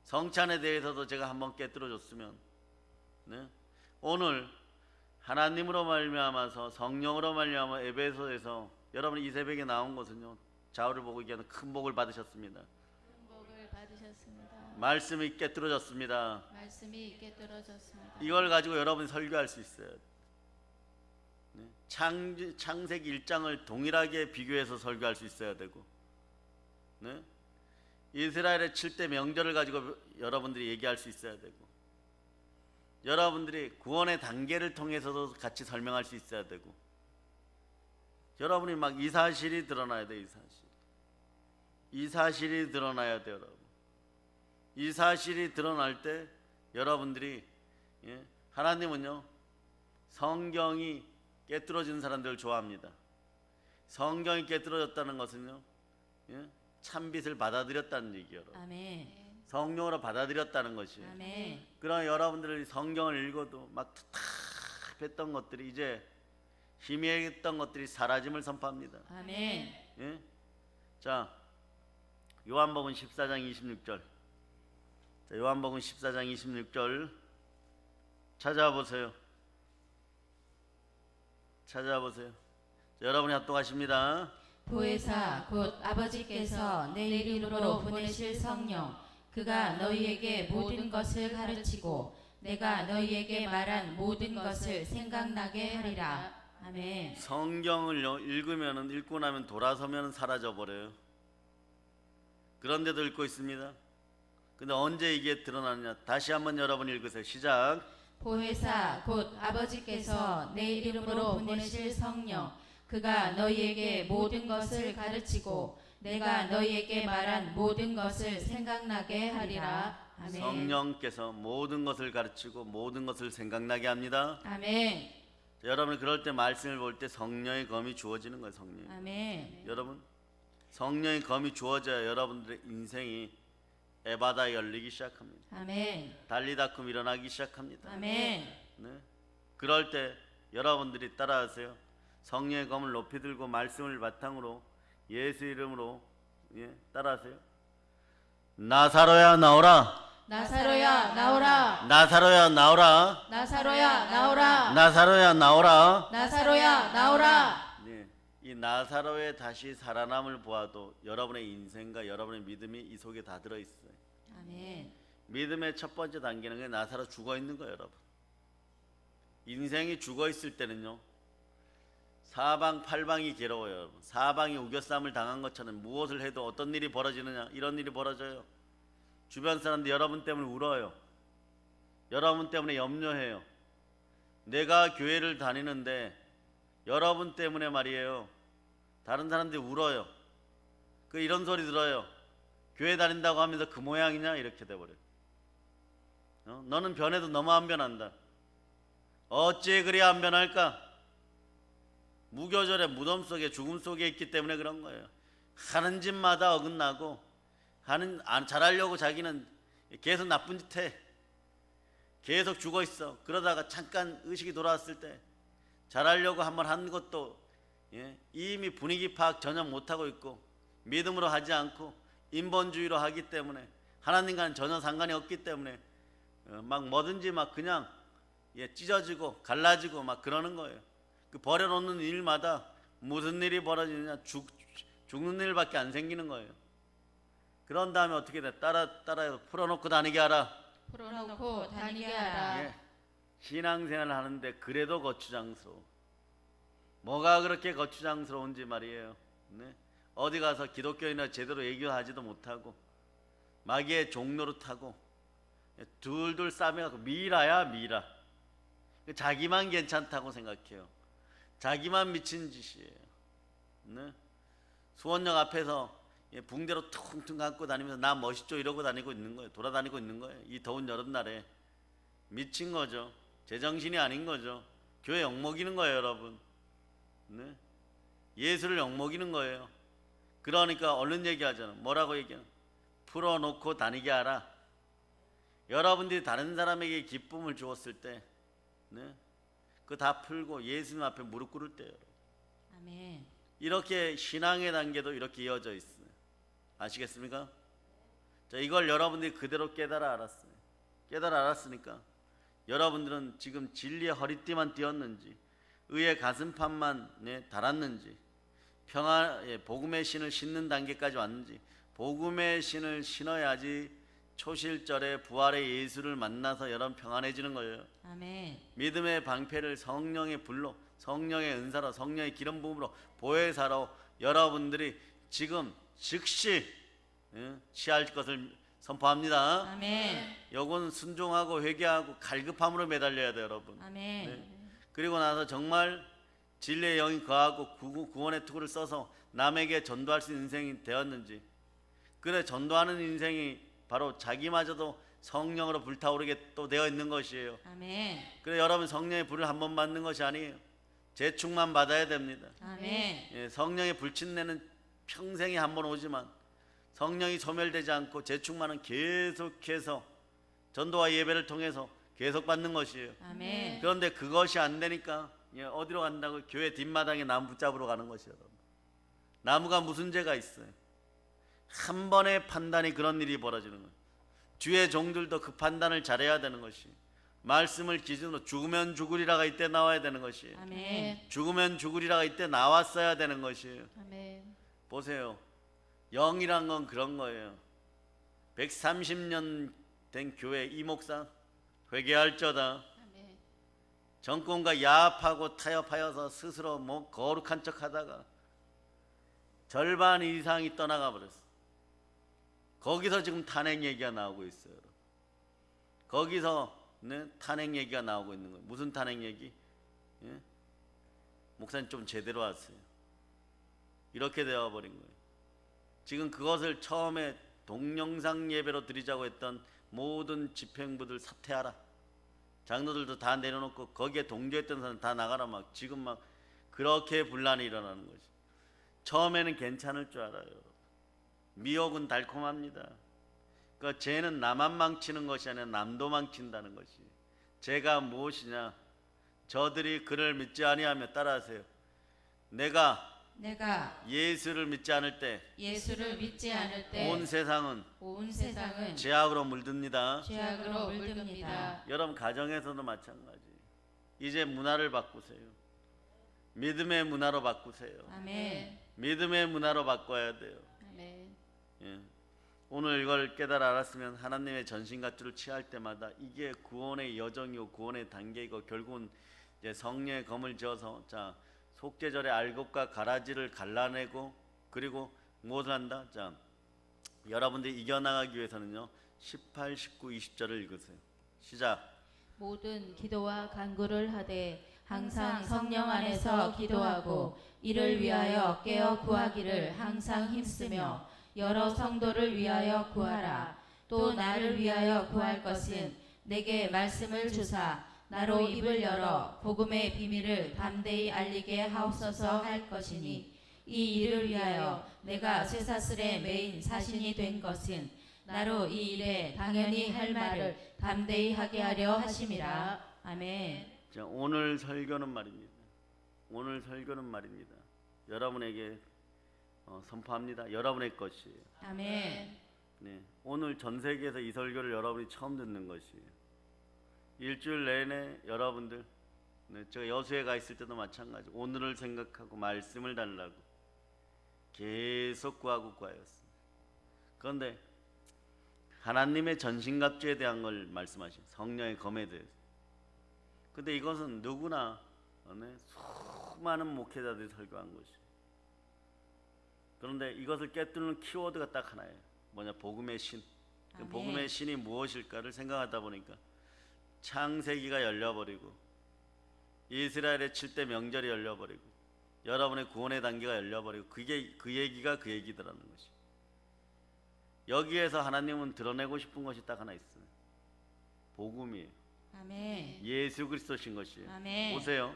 성찬에 대해서도 제가 한번 깨뜨려줬으면, 네? 오늘 하나님으로 말미암아서 성령으로 말미암아 에베소에서 여러분 이 새벽에 나온 것은요, 좌우를 보고 얘기하는 큰 복을 받으셨습니다. 큰 복을 받으셨습니다. 말씀이 깨뜨려졌습니다. 말씀이 깨뜨려졌습니다. 이걸 가지고 여러분이 설교할 수 있어요. 네? 창세기 1장을 동일하게 비교해서 설교할 수 있어야 되고, 네? 이스라엘의 7대 명절을 가지고 여러분들이 얘기할 수 있어야 되고, 여러분들이 구원의 단계를 통해서도 같이 설명할 수 있어야 되고, 여러분이 막 이 사실이 드러나야 돼. 이 사실이 드러나야 돼요, 여러분. 이 사실이 드러날 때 여러분들이, 예, 하나님은요 성경이 깨뜨려진 사람들을 좋아합니다. 성경이 깨뜨려졌다는 것은요, 예, 참빛을 받아들였다는 얘기예요, 여러분. 아멘. 성령으로 받아들였다는 것이에요. 아멘. 그러나 여러분들이 성경을 읽어도 막 답답했던 것들이 이제 희미했던 것들이 사라짐을 선포합니다. 아멘. 예? 자, 요한복음 14장 26절. 자, 요한복음 14장 26절 찾아보세요. 찾아보세요. 자, 여러분이 합독하십니다. 보혜사 곧 아버지께서 내 이름으로 보내실 성령 그가 너희에게 모든 것을 가르치고 내가 너희에게 말한 모든 것을 생각나게 하리라. 아멘. 성경을 읽으면 읽고 나면 돌아서면 사라져 버려요. 그런데도 읽고 있습니다. 근데 언제 이게 드러나느냐? 다시 한번 여러분 읽으세요. 시작. 보혜사 곧 아버지께서 내 이름으로 보내실 성령 그가 너희에게 모든 것을 가르치고 내가 너희에게 말한 모든 것을 생각나게 하리라. 아멘. 성령께서 모든 것을 가르치고 모든 것을 생각나게 합니다. 아멘. 자, 여러분 그럴 때 말씀을 볼 때 성령의 검이 주어지는 거예요. 성령. 아멘. 여러분 성령의 검이 주어져야 여러분들의 인생이 에바다 열리기 시작합니다. 아멘. 달리다툼 일어나기 시작합니다. 아멘. 네. 그럴 때 여러분들이 따라하세요. 성령의 검을 높이 들고 말씀을 바탕으로 예수 이름으로 따라하세요. 나사로야 나오라. 나사로야 나오라. 나사로야 나오라. 나사로야 나오라. 나사로야 나오라. 나사로야 나오라. 네. 이 나사로의 다시 살아남을 보아도 여러분의 인생과 여러분의 믿음이 이 속에 다 들어있어요. 아멘. 믿음의 첫 번째 단계는 그냥 나사로 죽어 있는 거예요, 여러분. 인생이 죽어 있을 때는요, 사방팔방이 괴로워요, 여러분. 사방이 우겨쌈을 당한 것처럼 무엇을 해도 어떤 일이 벌어지느냐, 이런 일이 벌어져요. 주변 사람들 여러분 때문에 울어요. 여러분 때문에 염려해요. 내가 교회를 다니는데 여러분 때문에 말이에요. 다른 사람들이 울어요. 이런 소리 들어요. 교회 다닌다고 하면서 그 모양이냐? 이렇게 돼버려요. 너는 변해도 너무 안 변한다. 어찌 그리 안 변할까? 무교절의 무덤 속에 죽음 속에 있기 때문에 그런 거예요. 하는 짓마다 어긋나고 잘하려고 자기는 계속 나쁜 짓 해. 계속 죽어 있어. 그러다가 잠깐 의식이 돌아왔을 때 잘하려고 한번 한 것도 이미 분위기 파악 전혀 못하고 있고 믿음으로 하지 않고 인본주의로 하기 때문에 하나님과는 전혀 상관이 없기 때문에 막 뭐든지 막 그냥 찢어지고 갈라지고 막 그러는 거예요. 그 버려놓는 일마다 무슨 일이 벌어지느냐? 죽는 일밖에 안 생기는 거예요. 그런 다음에 어떻게 돼? 따라해서 풀어놓고 다니게 하라. 풀어놓고 다니게 하라. 신앙생활을 하는데 그래도 거추장스러워. 뭐가 그렇게 거추장스러운지 말이에요. 네? 어디 가서 기독교인이나 제대로 얘기하지도 못하고 마귀의 종로로 타고 둘둘 싸매갖고 미라야 미라. 자기만 괜찮다고 생각해요. 자기만 미친 짓이에요. 네? 수원역 앞에서 붕대로 퉁퉁 감고 다니면서 나 멋있죠 이러고 다니고 있는 거예요. 돌아다니고 있는 거예요. 이 더운 여름날에 미친 거죠. 제정신이 아닌 거죠. 교회 욕먹이는 거예요, 여러분. 네? 예수를 욕먹이는 거예요. 그러니까 얼른 얘기하잖아. 뭐라고 얘기하는? 풀어놓고 다니게 하라. 여러분들이 다른 사람에게 기쁨을 주었을 때 그거 다 풀고 예수님 앞에 무릎 꿇을 때요. 아멘. 이렇게 신앙의 단계도 이렇게 이어져 있어요. 아시겠습니까? 자, 이걸 여러분들이 그대로 깨달아 알았어요. 깨달아 알았으니까 여러분들은 지금 진리의 허리띠만 띄었는지 의의 가슴판만 달았는지 복음의 신을 신는 단계까지 왔는지 복음의 신을 신어야지 초실절에 부활의 예수를 만나서 여러분 평안해지는 거예요. 아멘. 믿음의 방패를 성령의 불로 성령의 은사로 성령의 기름 부음으로 보혜사로 여러분들이 지금 즉시 취할 것을 선포합니다. 아멘. 요건 순종하고 회개하고 갈급함으로 매달려야 돼요, 여러분. 아멘. 그리고 나서 정말 진리의 영이 거하고 구원의 투구를 써서 남에게 전도할 수 있는 인생이 되었는지 그래 전도하는 인생이 바로 자기마저도 성령으로 불타오르게 또 되어 있는 것이에요. 아멘. 그래 여러분 성령의 불을 한 번 받는 것이 아니에요. 재충만 받아야 됩니다. 아멘. 성령의 불친내는 평생에 한 번 오지만 성령이 소멸되지 않고 재충만은 계속해서 전도와 예배를 통해서 계속 받는 것이에요. 아멘. 그런데 그것이 안 되니까 어디로 간다고? 교회 뒷마당에 나무 붙잡으러 가는 것이에요. 나무가 무슨 죄가 있어요? 한 번의 판단이 그런 일이 벌어지는 거예요. 주의 종들도 그 판단을 잘해야 되는 것이, 말씀을 기준으로 죽으면 죽으리라가 이때 나와야 되는 것이, 아멘. 죽으면 죽으리라가 이때 나왔어야 되는 것이에요. 아멘. 보세요. 영이란 건 그런 거예요. 130년 된 교회 이 목사 회개할저다. 아멘. 정권과 야합하고 타협하여서 스스로 뭐 거룩한 척하다가 절반 이상이 떠나가 버렸어. 거기서 지금 탄핵 얘기가 나오고 있어요. 거기서 탄핵 얘기가 나오고 있는 거예요. 무슨 탄핵 얘기? 예? 목사님 좀 제대로 하세요. 이렇게 되어버린 거예요. 지금 그것을 처음에 동영상 예배로 드리자고 했던 모든 집행부들 사퇴하라. 장로들도 다 내려놓고 거기에 동조했던 사람 다 나가라. 막 지금 막 그렇게 분란이 일어나는 거지. 처음에는 괜찮을 줄 알아요. 미혹은 달콤합니다. 그러니까 죄는 나만 망치는 것이 아니라 남도 망친다는 것이. 죄가 무엇이냐? 저들이 그를 믿지 아니하며 따라하세요. 내가 예수를 믿지 않을 때 예수를 믿지 않을 때 온 세상은 온 세상은 죄악으로 물듭니다. 죄악으로 물듭니다. 여러분 가정에서도 마찬가지. 이제 문화를 바꾸세요. 믿음의 문화로 바꾸세요. 아멘. 믿음의 문화로 바꿔야 돼요. 아멘. 예. 오늘 이걸 깨달아 알았으면 하나님의 전신갑주를 취할 때마다 이게 구원의 여정이고 구원의 단계이고 결국은 이제 성령의 검을 쥐어서 자 속죄절의 알곡과 가라지를 갈라내고 그리고 무엇을 한다? 자 여러분들이 이겨나가기 위해서는요 18, 19, 20절을 읽으세요. 시작. 모든 기도와 간구를 하되 항상 성령 안에서 기도하고 이를 위하여 깨어 구하기를 항상 힘쓰며 여러 성도를 위하여 구하라. 또 나를 위하여 구할 것은 내게 말씀을 주사 나로 입을 열어 복음의 비밀을 담대히 알리게 하옵소서 할 것이니 이 일을 위하여 내가 쇠사슬에 매인 사신이 된 것은 나로 이 일에 당연히 할 말을 담대히 하게 하려 하심이라. 아멘. 자, 오늘 설교는 말입니다. 오늘 설교는 말입니다. 여러분에게 선포합니다. 여러분의 것이에요. 아멘. 네, 오늘 전 세계에서 이 설교를 여러분이 처음 듣는 것이에요. 일주일 내내 여러분들, 제가 여수에 가 있을 때도 마찬가지. 오늘을 생각하고 말씀을 달라고 계속 구하고 구하였습니다. 그런데 하나님의 전신갑주에 대한 걸 말씀하신 성령의 검에 대해서. 근데 이것은 누구나 수많은 목회자들이 설교한 것이에요. 그런데 이것을 깨뚫는 키워드가 딱 하나예요. 뭐냐? 복음의 신. 그 복음의 신이 무엇일까를 생각하다 보니까 창세기가 열려버리고 이스라엘의 7대 명절이 열려버리고 여러분의 구원의 단계가 열려버리고 그게 그 얘기가 그 얘기더라는 것이. 여기에서 하나님은 드러내고 싶은 것이 딱 하나 있어요. 복음이에요. 아멘. 예수 그리스도신 것이에요. 아멘. 보세요.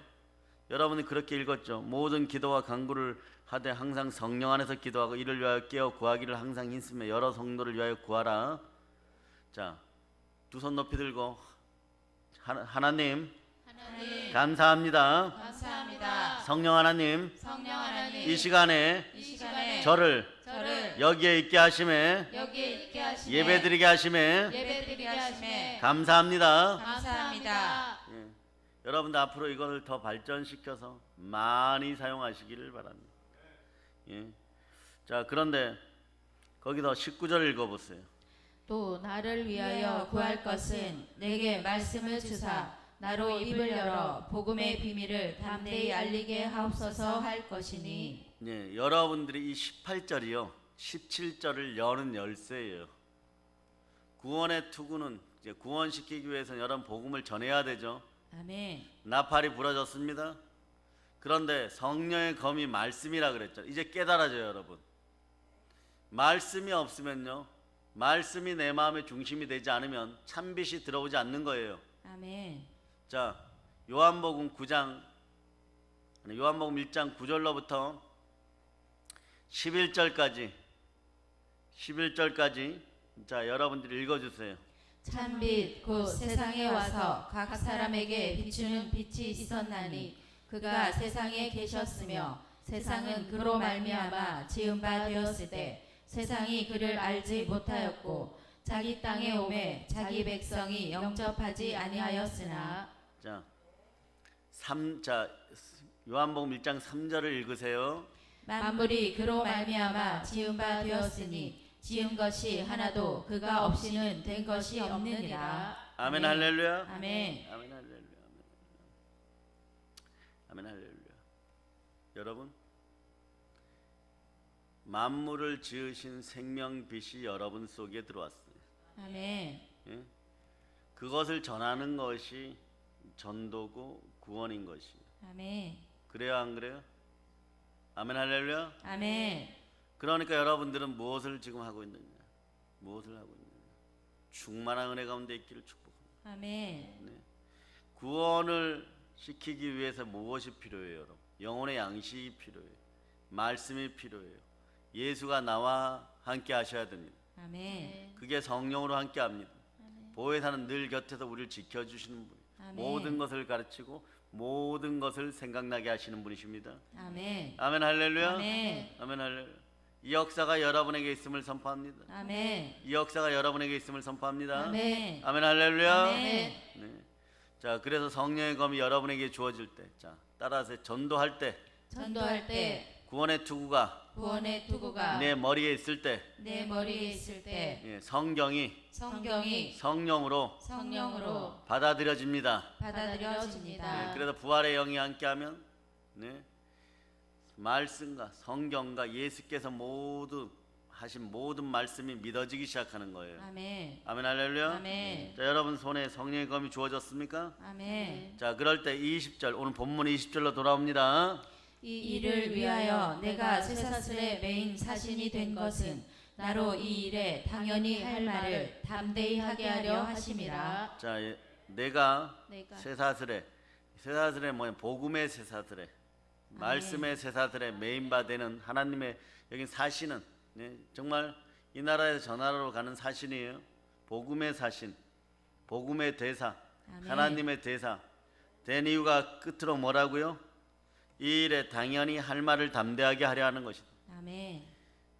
여러분이 그렇게 읽었죠. 모든 기도와 간구를 하되 항상 성령 안에서 기도하고 이를 위하여 깨어 구하기를 항상 힘쓰며 여러 성도를 위하여 구하라. 자, 두 손 높이 들고 하나님 감사합니다. 감사합니다. 성령 하나님 성령 하나님 이 시간에 저를 여기에 있게 하심에 여기에 있게 하시네. 예배드리게 하심에 예배드리게 하시네. 감사합니다. 감사합니다. 예. 여러분들 앞으로 이것을 더 발전시켜서 많이 사용하시기를 바랍니다. 예. 자, 그런데 거기서 19절 읽어보세요. 또 나를 위하여 구할 것은 내게 말씀을 주사 나로 입을 열어 복음의 비밀을 담대히 알리게 하옵소서 할 것이니. 예, 여러분들이 이 18절이요 17절을 여는 열쇠예요. 구원의 투구는 이제 구원시키기 위해서는 여러분 복음을 전해야 되죠. 아멘. 나팔이 부러졌습니다. 그런데 성령의 검이 말씀이라 그랬죠. 이제 깨달아져요, 여러분. 말씀이 없으면요, 말씀이 내 마음의 중심이 되지 않으면 참빛이 들어오지 않는 거예요. 아멘. 자, 요한복음 9장, 요한복음 1장 9절로부터 11절까지 11절까지 자 여러분들이 읽어주세요. 참빛 곧 세상에 와서 각 사람에게 비추는 빛이 있었나니 그가 세상에 계셨으며 세상은 그로 말미암아 지은 바 되었으되 세상이 그를 알지 못하였고 자기 땅에 오매 자기 백성이 영접하지 아니하였으나 자 요한복음 1장 3절을 읽으세요. 만물이 그로 말미암아 지은 바 되었으니 지은 것이 하나도 그가 없이는 된 것이 없느니라. 아멘 할렐루야. 아멘. 아멘 할렐루야. 아멘 할렐루야. 여러분 만물을 지으신 생명빛이 여러분 속에 들어왔어요. 아멘. 예? 그것을 전하는 것이 전도고 구원인 것이에요. 아멘. 그래요 안 그래요? 아멘 할렐루야. 아멘. 그러니까 여러분들은 무엇을 지금 하고 있느냐? 무엇을 하고 있느냐? 충만한 은혜 가운데 있기를 축복합니다. 아멘. 네. 구원을 시키기 위해서 무엇이 필요해요, 여러분? 영혼의 양식이 필요해요. 말씀이 필요해요. 예수가 나와 함께 하셔야 됩니다. 아멘. 그게 성령으로 함께 합니다. 보혜사는 늘 곁에서 우리를 지켜주시는 분이에요. 아멘. 모든 것을 가르치고 모든 것을 생각나게 하시는 분이십니다. 아멘. 아멘 할렐루야. 아멘. 아멘 할렐루야. 이 역사가 여러분에게 있음을 선포합니다. 아멘. 이 역사가 여러분에게 있음을 선포합니다. 아멘. 아멘 할렐루야. 아멘. 네. 자, 그래서 성령의 검이 여러분에게 주어질 때, 자, 따라서 전도할 때, 전도할 때 구원의 투구가 구원의 투구가 내 머리에 있을 때, 내 머리에 있을 때 예, 성경이 성경이 성령으로 성령으로 받아들여집니다. 받아들여집니다. 네, 그래서 부활의 영이 함께하면, 네, 말씀과 성경과 예수께서 모두 하신 모든 말씀이 믿어지기 시작하는 거예요. 아멘. 아멘 할렐루야. 아멘. 자, 여러분 손에 성령의 검이 주어졌습니까? 아멘. 자, 그럴 때 20절 오늘 본문 20절로 돌아옵니다. 이 일을 위하여 내가 쇠사슬의 메인 사신이 된 것은 나로 이 일에 당연히 할 말을 담대히 하게 하려 하심이라. 자, 내가 내가 쇠사슬에 뭐냐? 복음의 쇠사슬에 말씀의 쇠사슬에 메인바 되는 하나님의 여기 사신은, 네, 정말 이 나라에서 저 나라로 가는 사신이에요. 복음의 사신, 복음의 대사, 아멘. 하나님의 대사 된 이유가 끝으로 뭐라고요? 이 일에 당연히 할 말을 담대하게 하려 하는 것이다. 아멘.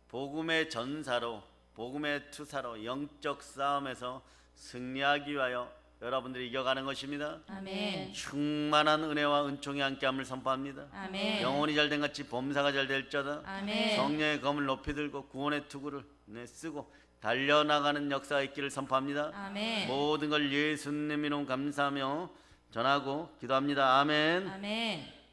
복음의 전사로, 복음의 투사로 영적 싸움에서 승리하기 위하여 여러분들이 이겨가는 것입니다. 아멘. 충만한 은혜와 은총이 함께함을 선포합니다. 아멘. 영혼이 잘된 같이 범사가 잘 될자다. 아멘. 성령의 검을 높이 들고 구원의 투구를 쓰고 달려나가는 역사가 있기를 선포합니다. 아멘. 모든 걸 예수님 이름 감사하며 전하고 기도합니다. 아멘. 아멘.